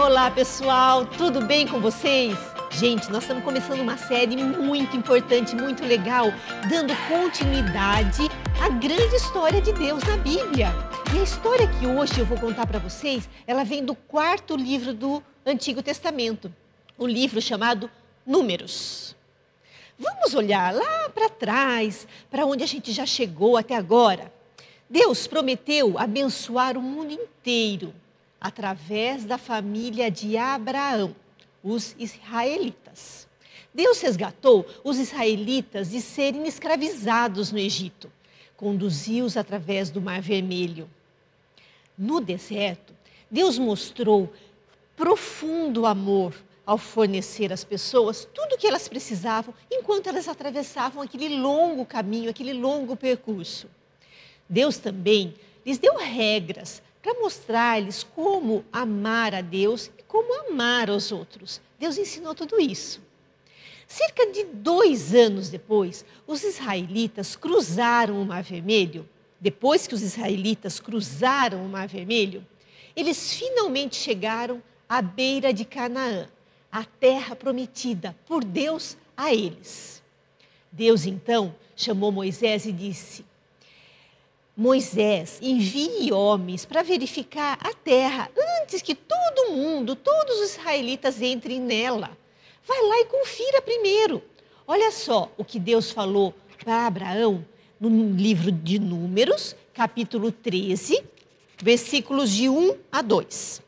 Olá, pessoal, tudo bem com vocês? Gente, nós estamos começando uma série muito importante, muito legal, dando continuidade à grande história de Deus na Bíblia. E a história que hoje eu vou contar para vocês, ela vem do quarto livro do Antigo Testamento, o livro chamado Números. Vamos olhar lá para trás, para onde a gente já chegou até agora. Deus prometeu abençoar o mundo inteiro através da família de Abraão, os israelitas. Deus resgatou os israelitas de serem escravizados no Egito, conduziu-os através do Mar Vermelho. No deserto, Deus mostrou profundo amor ao fornecer às pessoas tudo o que elas precisavam enquanto elas atravessavam aquele longo caminho, aquele longo percurso. Deus também lhes deu regras para mostrar-lhes como amar a Deus e como amar aos outros. Deus ensinou tudo isso. Cerca de 2 anos depois, os israelitas cruzaram o Mar Vermelho. Depois que os israelitas cruzaram o Mar Vermelho, eles finalmente chegaram à beira de Canaã, a terra prometida por Deus a eles. Deus então chamou Moisés e disse: Moisés, envie homens para verificar a terra antes que todo mundo, todos os israelitas entrem nela. Vai lá e confira primeiro. Olha só o que Deus falou para Abraão no livro de Números, capítulo 13, versículos de 1 a 2.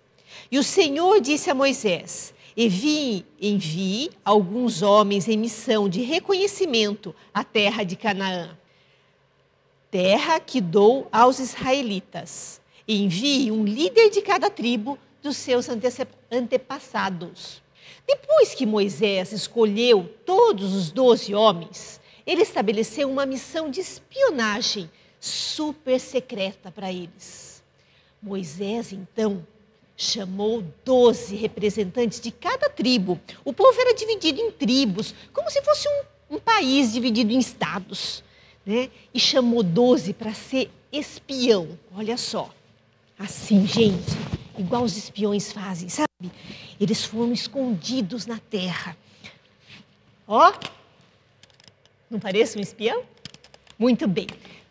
E o Senhor disse a Moisés: envie alguns homens em missão de reconhecimento à terra de Canaã, terra que dou aos israelitas. Envie um líder de cada tribo dos seus antepassados. Depois que Moisés escolheu todos os 12 homens, ele estabeleceu uma missão de espionagem super secreta para eles. Moisés, então, chamou 12 representantes de cada tribo. O povo era dividido em tribos, como se fosse um país dividido em estados, né? E chamou 12 para ser espião. Olha só, assim, gente, igual os espiões fazem, sabe? Eles foram escondidos na terra. Ó, não parece um espião? Muito bem.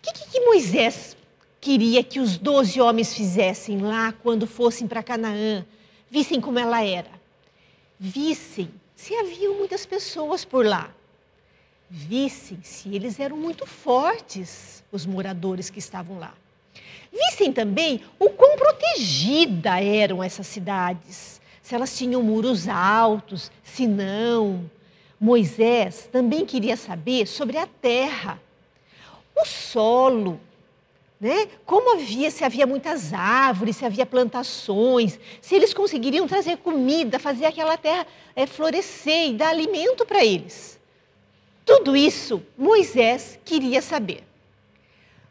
O que Moisés queria que os 12 homens fizessem lá quando fossem para Canaã? Vissem como ela era. Vissem se haviam muitas pessoas por lá. Vissem se eles eram muito fortes, os moradores que estavam lá. Vissem também o quão protegidas eram essas cidades, se elas tinham muros altos, se não. Moisés também queria saber sobre a terra, o solo, né? Se havia muitas árvores, se havia plantações, se eles conseguiriam trazer comida, fazer aquela terra florescer e dar alimento para eles. Tudo isso Moisés queria saber.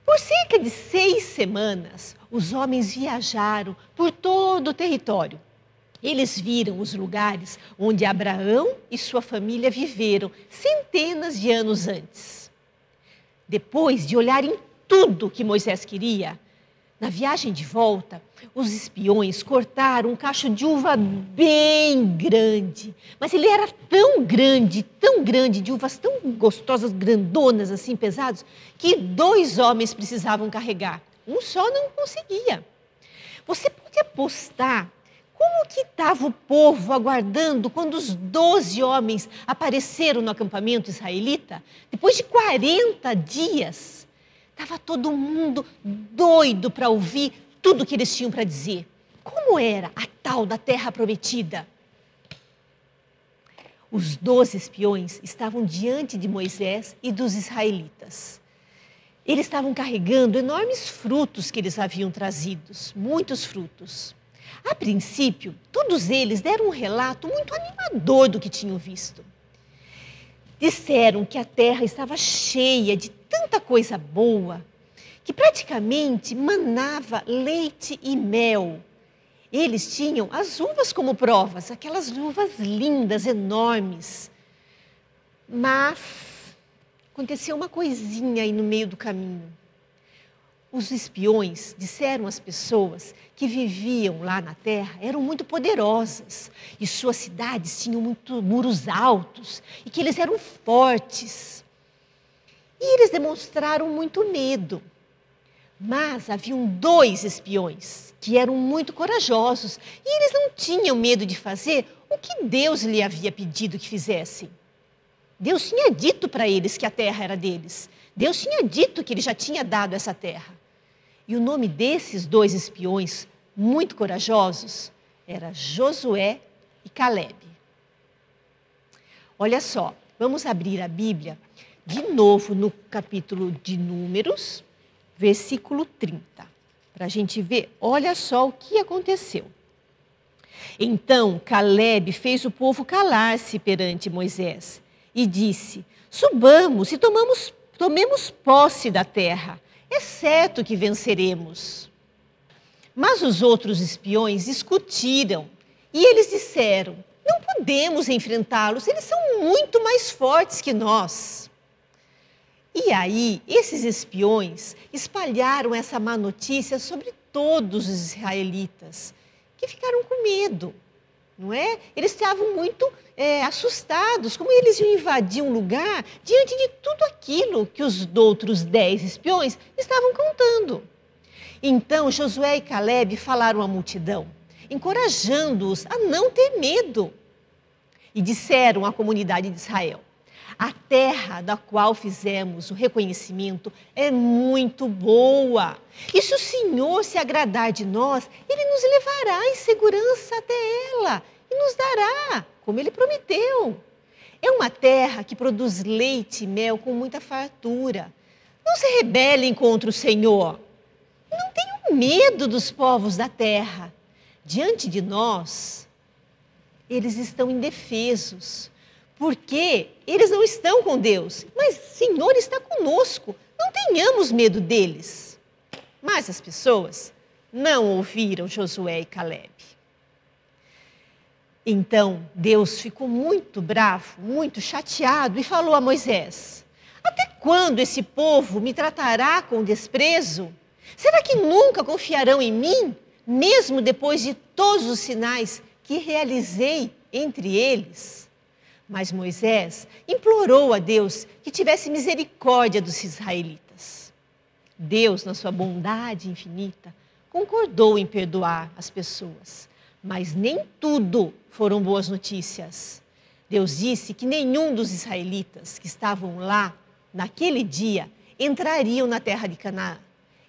Por cerca de 6 semanas, os homens viajaram por todo o território. Eles viram os lugares onde Abraão e sua família viveram centenas de anos antes. Depois de olharem tudo que Moisés queria, na viagem de volta, os espiões cortaram um cacho de uva bem grande. Mas ele era tão grande, de uvas tão gostosas, grandonas, assim, pesadas, que 2 homens precisavam carregar. Um só não conseguia. Você pode apostar como que estava o povo aguardando quando os 12 homens apareceram no acampamento israelita? Depois de 40 dias, estava todo mundo doido para ouvir tudo que eles tinham para dizer. Como era a tal da terra prometida? Os 12 espiões estavam diante de Moisés e dos israelitas. Eles estavam carregando enormes frutos que eles haviam trazido, muitos frutos. A princípio, todos eles deram um relato muito animador do que tinham visto. Disseram que a terra estava cheia de tanta coisa boa, que praticamente manava leite e mel. Eles tinham as uvas como provas, aquelas uvas lindas, enormes. Mas aconteceu uma coisinha aí no meio do caminho. Os espiões disseram às pessoas que viviam lá na terra eram muito poderosas e suas cidades tinham muitos muros altos e que eles eram fortes. E eles demonstraram muito medo. Mas haviam 2 espiões que eram muito corajosos e eles não tinham medo de fazer o que Deus lhe havia pedido que fizessem. Deus tinha dito para eles que a terra era deles. Deus tinha dito que ele já tinha dado essa terra. E o nome desses 2 espiões muito corajosos era Josué e Calebe. Olha só, vamos abrir a Bíblia de novo no capítulo de Números, versículo 30, para a gente ver, olha só o que aconteceu. Então Calebe fez o povo calar-se perante Moisés e disse: subamos e tomemos posse da terra, é certo que venceremos. Mas os outros espiões discutiram e eles disseram: não podemos enfrentá-los, eles são muito mais fortes que nós. E aí, esses espiões espalharam essa má notícia sobre todos os israelitas, que ficaram com medo, não é? Eles estavam muito assustados, como eles iam invadir um lugar diante de tudo aquilo que os outros 10 espiões estavam contando. Então, Josué e Calebe falaram à multidão, encorajando-os a não ter medo. E disseram à comunidade de Israel: a terra da qual fizemos o reconhecimento é muito boa. E se o Senhor se agradar de nós, Ele nos levará em segurança até ela e nos dará, como Ele prometeu. É uma terra que produz leite e mel com muita fartura. Não se rebelem contra o Senhor. Não tenham medo dos povos da terra. Diante de nós, eles estão indefesos, porque eles não estão com Deus, mas o Senhor está conosco. Não tenhamos medo deles. Mas as pessoas não ouviram Josué e Calebe. Então Deus ficou muito bravo, muito chateado e falou a Moisés: até quando esse povo me tratará com desprezo? Será que nunca confiarão em mim, mesmo depois de todos os sinais que realizei entre eles? Mas Moisés implorou a Deus que tivesse misericórdia dos israelitas. Deus, na sua bondade infinita, concordou em perdoar as pessoas. Mas nem tudo foram boas notícias. Deus disse que nenhum dos israelitas que estavam lá naquele dia entrariam na terra de Canaã,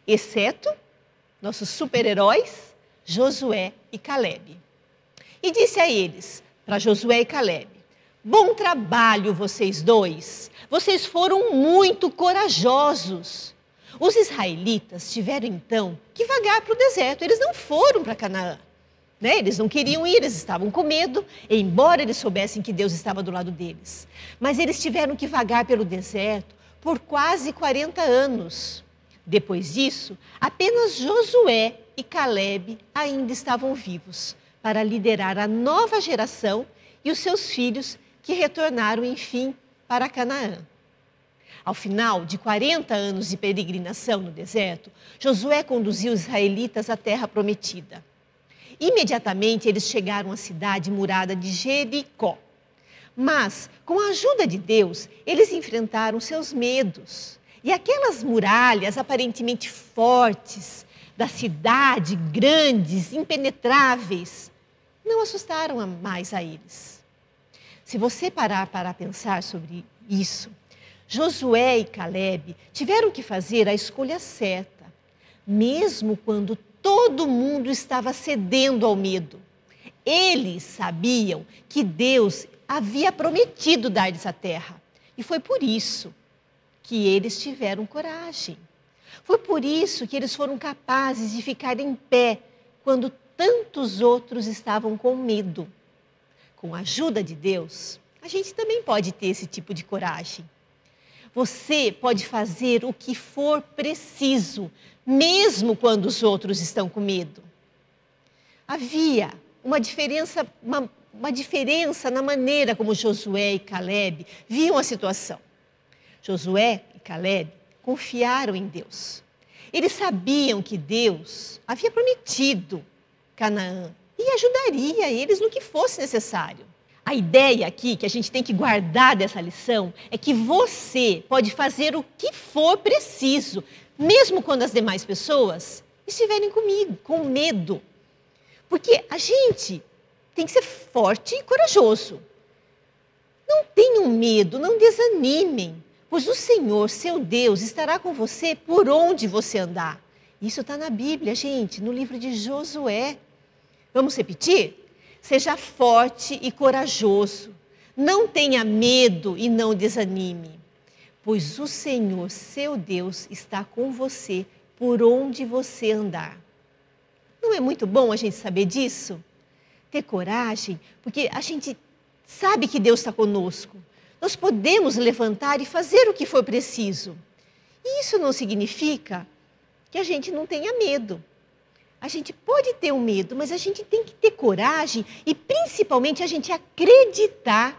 exceto nossos super-heróis, Josué e Calebe. E disse a eles, para Josué e Calebe: bom trabalho vocês 2, vocês foram muito corajosos. Os israelitas tiveram então que vagar para o deserto, eles não foram para Canaã. Eles não queriam ir, eles estavam com medo, embora eles soubessem que Deus estava do lado deles. Mas eles tiveram que vagar pelo deserto por quase 40 anos. Depois disso, apenas Josué e Calebe ainda estavam vivos para liderar a nova geração e os seus filhos que retornaram, enfim, para Canaã. Ao final de 40 anos de peregrinação no deserto, Josué conduziu os israelitas à terra prometida. Imediatamente eles chegaram à cidade murada de Jericó. Mas, com a ajuda de Deus, eles enfrentaram seus medos. E aquelas muralhas aparentemente fortes da cidade, grandes, impenetráveis, não assustaram mais a eles. Se você parar para pensar sobre isso, Josué e Calebe tiveram que fazer a escolha certa, mesmo quando todo mundo estava cedendo ao medo. Eles sabiam que Deus havia prometido dar-lhes a terra. E foi por isso que eles tiveram coragem. Foi por isso que eles foram capazes de ficar em pé quando tantos outros estavam com medo. Com a ajuda de Deus, a gente também pode ter esse tipo de coragem. Você pode fazer o que for preciso, mesmo quando os outros estão com medo. Havia uma diferença na maneira como Josué e Calebe viam a situação. Josué e Calebe confiaram em Deus. Eles sabiam que Deus havia prometido Canaã e ajudaria eles no que fosse necessário. A ideia aqui que a gente tem que guardar dessa lição é que você pode fazer o que for preciso, mesmo quando as demais pessoas estiverem com medo. Porque a gente tem que ser forte e corajoso. Não tenham medo, não desanimem, pois o Senhor, seu Deus, estará com você por onde você andar. Isso está na Bíblia, gente, no livro de Josué. Vamos repetir? Seja forte e corajoso. Não tenha medo e não desanime, pois o Senhor, seu Deus, está com você por onde você andar. Não é muito bom a gente saber disso? Ter coragem, porque a gente sabe que Deus está conosco. Nós podemos levantar e fazer o que for preciso. E isso não significa que a gente não tenha medo. A gente pode ter um medo, mas a gente tem que ter coragem e principalmente a gente acreditar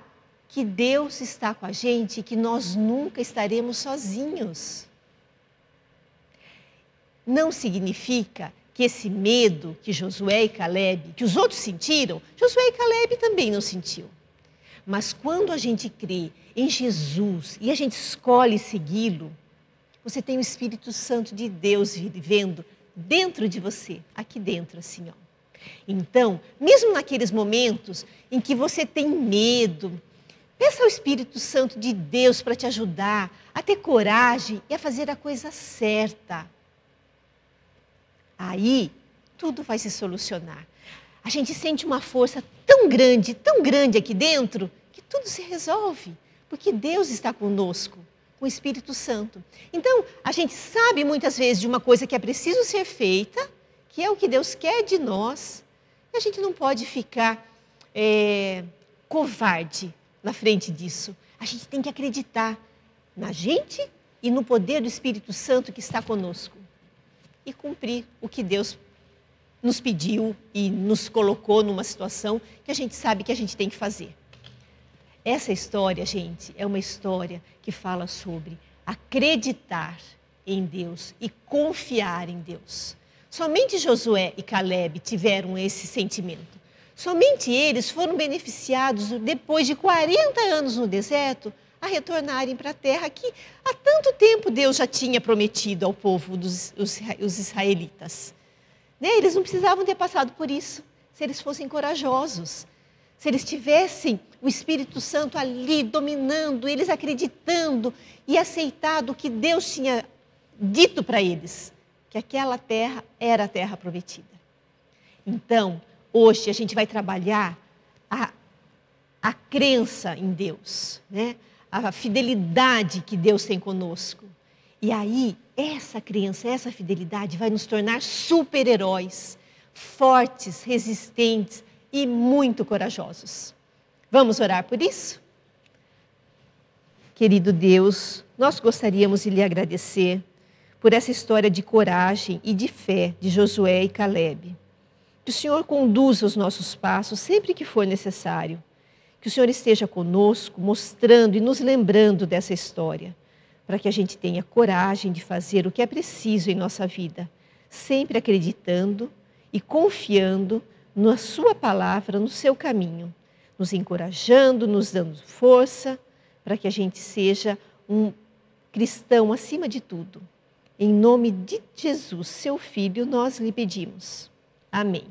que Deus está com a gente e que nós nunca estaremos sozinhos. Não significa que esse medo que Josué e Caleb, que os outros sentiram, Josué e Caleb também não sentiu. Mas quando a gente crê em Jesus e a gente escolhe segui-lo, você tem o Espírito Santo de Deus vivendo dentro de você, aqui dentro assim, ó. Então, mesmo naqueles momentos em que você tem medo, peça ao Espírito Santo de Deus para te ajudar a ter coragem e a fazer a coisa certa. Aí, tudo vai se solucionar. A gente sente uma força tão grande aqui dentro, que tudo se resolve, porque Deus está conosco, com o Espírito Santo. Então, a gente sabe muitas vezes de uma coisa que é preciso ser feita, que é o que Deus quer de nós, e a gente não pode ficar covarde na frente disso. A gente tem que acreditar na gente e no poder do Espírito Santo que está conosco. E cumprir o que Deus nos pediu e nos colocou numa situação que a gente sabe que a gente tem que fazer. Essa história, gente, é uma história que fala sobre acreditar em Deus e confiar em Deus. Somente Josué e Caleb tiveram esse sentimento. Somente eles foram beneficiados depois de 40 anos no deserto a retornarem para a terra que há tanto tempo Deus já tinha prometido ao povo os israelitas. Né? Eles não precisavam ter passado por isso, se eles fossem corajosos. Se eles tivessem o Espírito Santo ali dominando, eles acreditando e aceitado o que Deus tinha dito para eles, que aquela terra era a terra prometida. Então, hoje a gente vai trabalhar a crença em Deus, né? A fidelidade que Deus tem conosco. E aí, essa crença, essa fidelidade vai nos tornar super-heróis, fortes, resistentes e muito corajosos. Vamos orar por isso? Querido Deus, nós gostaríamos de lhe agradecer por essa história de coragem e de fé de Josué e Caleb. Que o Senhor conduza os nossos passos sempre que for necessário. Que o Senhor esteja conosco, mostrando e nos lembrando dessa história, para que a gente tenha coragem de fazer o que é preciso em nossa vida, sempre acreditando e confiando na sua palavra, no seu caminho, nos encorajando, nos dando força, para que a gente seja um cristão acima de tudo. Em nome de Jesus, seu Filho, nós lhe pedimos. Amém.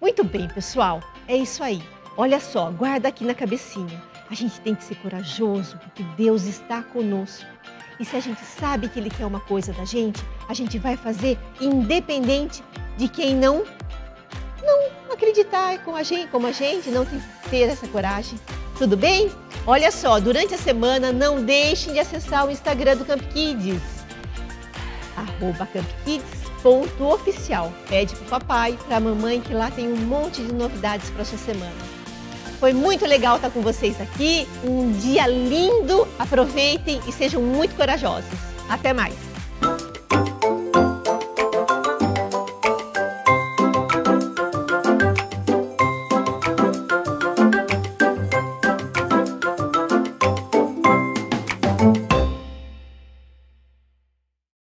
Muito bem, pessoal, é isso aí. Olha só, guarda aqui na cabecinha. A gente tem que ser corajoso, porque Deus está conosco. E se a gente sabe que Ele quer uma coisa da gente, a gente vai fazer independente de quem não acreditar como a gente, não ter essa coragem. Tudo bem? Olha só, durante a semana, não deixem de acessar o Instagram do Camp Kids, @campkids.oficial. Pede pro papai, pra mamãe, que lá tem um monte de novidades para essa semana. Foi muito legal estar com vocês aqui. Um dia lindo. Aproveitem e sejam muito corajosos. Até mais.